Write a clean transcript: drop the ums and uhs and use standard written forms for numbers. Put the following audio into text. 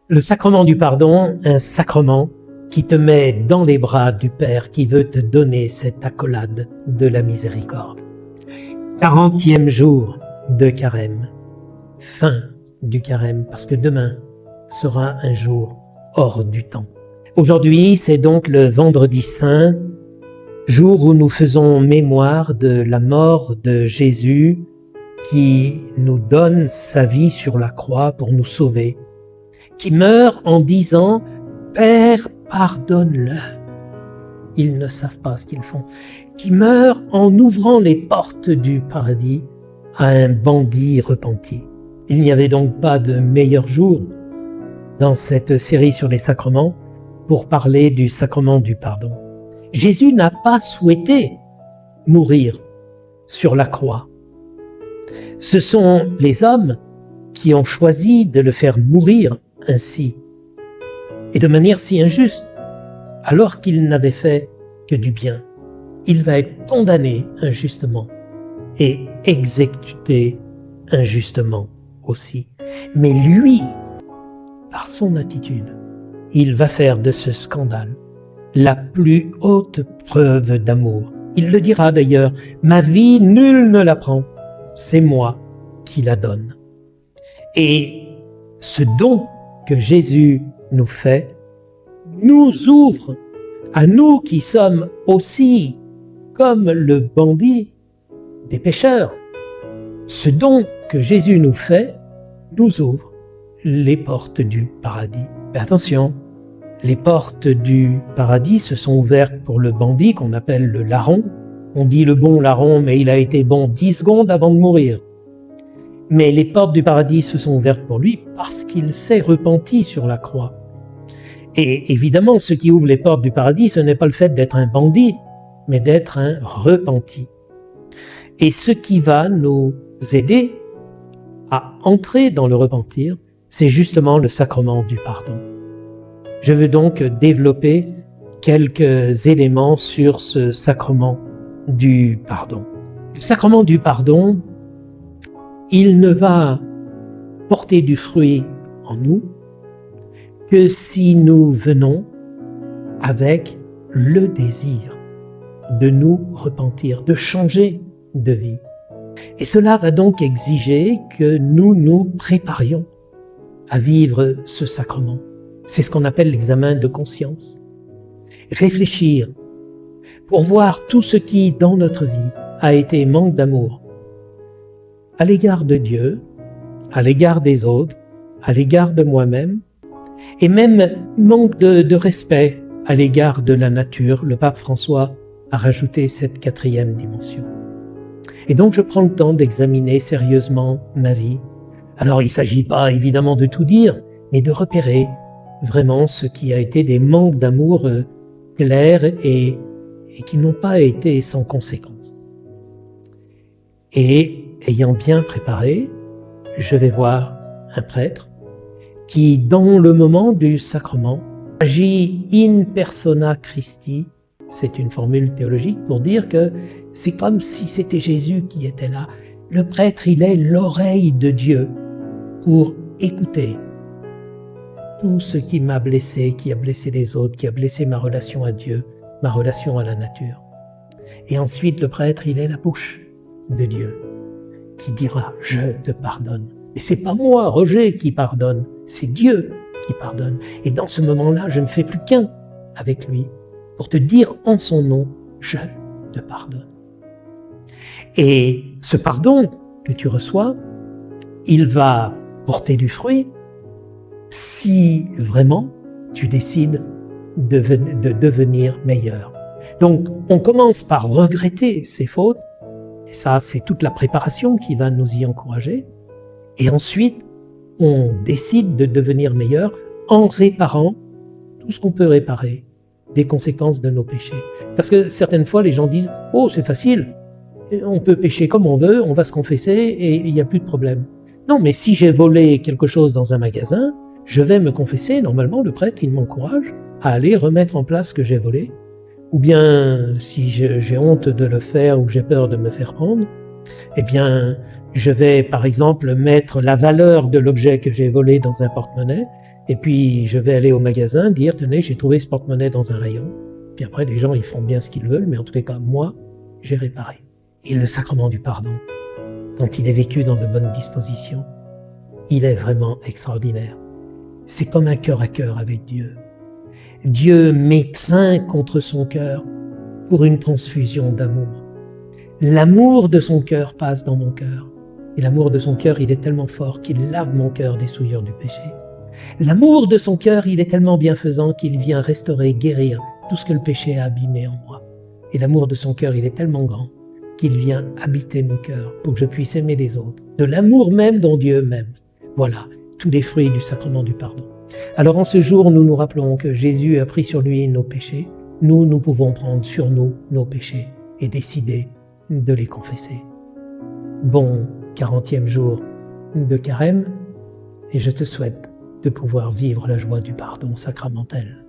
Le sacrement du pardon, un sacrement qui te met dans les bras du Père qui veut te donner cette accolade de la miséricorde. 40e jour de carême, fin du carême, parce que demain sera un jour hors du temps. Aujourd'hui, c'est donc le vendredi saint, jour où nous faisons mémoire de la mort de Jésus qui nous donne sa vie sur la croix pour nous sauver, qui meurt en disant « Père, pardonne-leur, ils ne savent pas ce qu'ils font », qui meurt en ouvrant les portes du paradis à un bandit repenti. Il n'y avait donc pas de meilleur jour dans cette série sur les sacrements pour parler du sacrement du pardon. Jésus n'a pas souhaité mourir sur la croix. Ce sont les hommes qui ont choisi de le faire mourir ainsi, et de manière si injuste, alors qu'il n'avait fait que du bien. Il va être condamné injustement et exécuté injustement aussi. Mais lui, par son attitude, il va faire de ce scandale la plus haute preuve d'amour. Il le dira d'ailleurs, « Ma vie, nul ne la prend, c'est moi qui la donne. » Et ce don que Jésus nous fait nous ouvre à nous qui sommes aussi, comme le bandit, des pécheurs. Ce don que Jésus nous fait nous ouvre les portes du paradis. Mais attention, les portes du paradis se sont ouvertes pour le bandit qu'on appelle le larron. On dit le bon larron, mais il a été bon 10 secondes avant de mourir. Mais les portes du paradis se sont ouvertes pour lui parce qu'il s'est repenti sur la croix. Et évidemment, ce qui ouvre les portes du paradis, ce n'est pas le fait d'être un bandit, mais d'être un repenti. Et ce qui va nous aider à entrer dans le repentir, c'est justement le sacrement du pardon. Je veux donc développer quelques éléments sur ce sacrement du pardon. Le sacrement du pardon, il ne va porter du fruit en nous que si nous venons avec le désir de nous repentir, de changer de vie. Et cela va donc exiger que nous nous préparions à vivre ce sacrement. C'est ce qu'on appelle l'examen de conscience. Réfléchir pour voir tout ce qui, dans notre vie, a été manque d'amour à l'égard de Dieu, à l'égard des autres, à l'égard de moi-même, et même manque de respect à l'égard de la nature. Le pape François a rajouté cette 4e dimension. Et donc je prends le temps d'examiner sérieusement ma vie. Alors il ne s'agit pas évidemment de tout dire, mais de repérer vraiment ce qui a été des manques d'amour clairs et qui n'ont pas été sans conséquence. Et ayant bien préparé, je vais voir un prêtre qui, dans le moment du sacrement, agit in persona Christi. C'est une formule théologique pour dire que c'est comme si c'était Jésus qui était là. Le prêtre, il est l'oreille de Dieu pour écouter tout ce qui m'a blessé, qui a blessé les autres, qui a blessé ma relation à Dieu, ma relation à la nature. Et ensuite, le prêtre, il est la bouche de Dieu qui dira « Je te pardonne ». Et c'est pas moi, Roger, qui pardonne, c'est Dieu qui pardonne. Et dans ce moment-là, je ne fais plus qu'un avec lui pour te dire en son nom « Je te pardonne ». Et ce pardon que tu reçois, il va porter du fruit si vraiment tu décides de devenir meilleur. Donc, on commence par regretter ses fautes, et ça, c'est toute la préparation qui va nous y encourager. Et ensuite, on décide de devenir meilleur en réparant tout ce qu'on peut réparer des conséquences de nos péchés. Parce que certaines fois, les gens disent « Oh, c'est facile, on peut pécher comme on veut, on va se confesser et il n'y a plus de problème. » Non, mais si j'ai volé quelque chose dans un magasin, je vais me confesser. Normalement, le prêtre, il m'encourage à aller remettre en place ce que j'ai volé. Ou bien, si j'ai honte de le faire ou j'ai peur de me faire prendre, eh bien, je vais, par exemple, mettre la valeur de l'objet que j'ai volé dans un porte-monnaie Et puis, je vais aller au magasin, dire, tenez, j'ai trouvé ce porte-monnaie dans un rayon. Puis après, les gens, ils font bien ce qu'ils veulent, mais en tous les cas, moi, j'ai réparé. Et le sacrement du pardon, quand il est vécu dans de bonnes dispositions, il est vraiment extraordinaire. C'est comme un cœur à cœur avec Dieu. Dieu m'étreint contre son cœur pour une transfusion d'amour. L'amour de son cœur passe dans mon cœur. Et l'amour de son cœur, il est tellement fort qu'il lave mon cœur des souillures du péché. L'amour de son cœur, il est tellement bienfaisant qu'il vient restaurer, guérir tout ce que le péché a abîmé en moi. Et l'amour de son cœur, il est tellement grand qu'il vient habiter mon cœur pour que je puisse aimer les autres. De l'amour même dont Dieu m'aime. Voilà, tous les fruits du sacrement du pardon. Alors en ce jour, nous nous rappelons que Jésus a pris sur lui nos péchés. Nous pouvons prendre sur nous nos péchés et décider de les confesser. Bon 40e jour de carême, et je te souhaite de pouvoir vivre la joie du pardon sacramentel.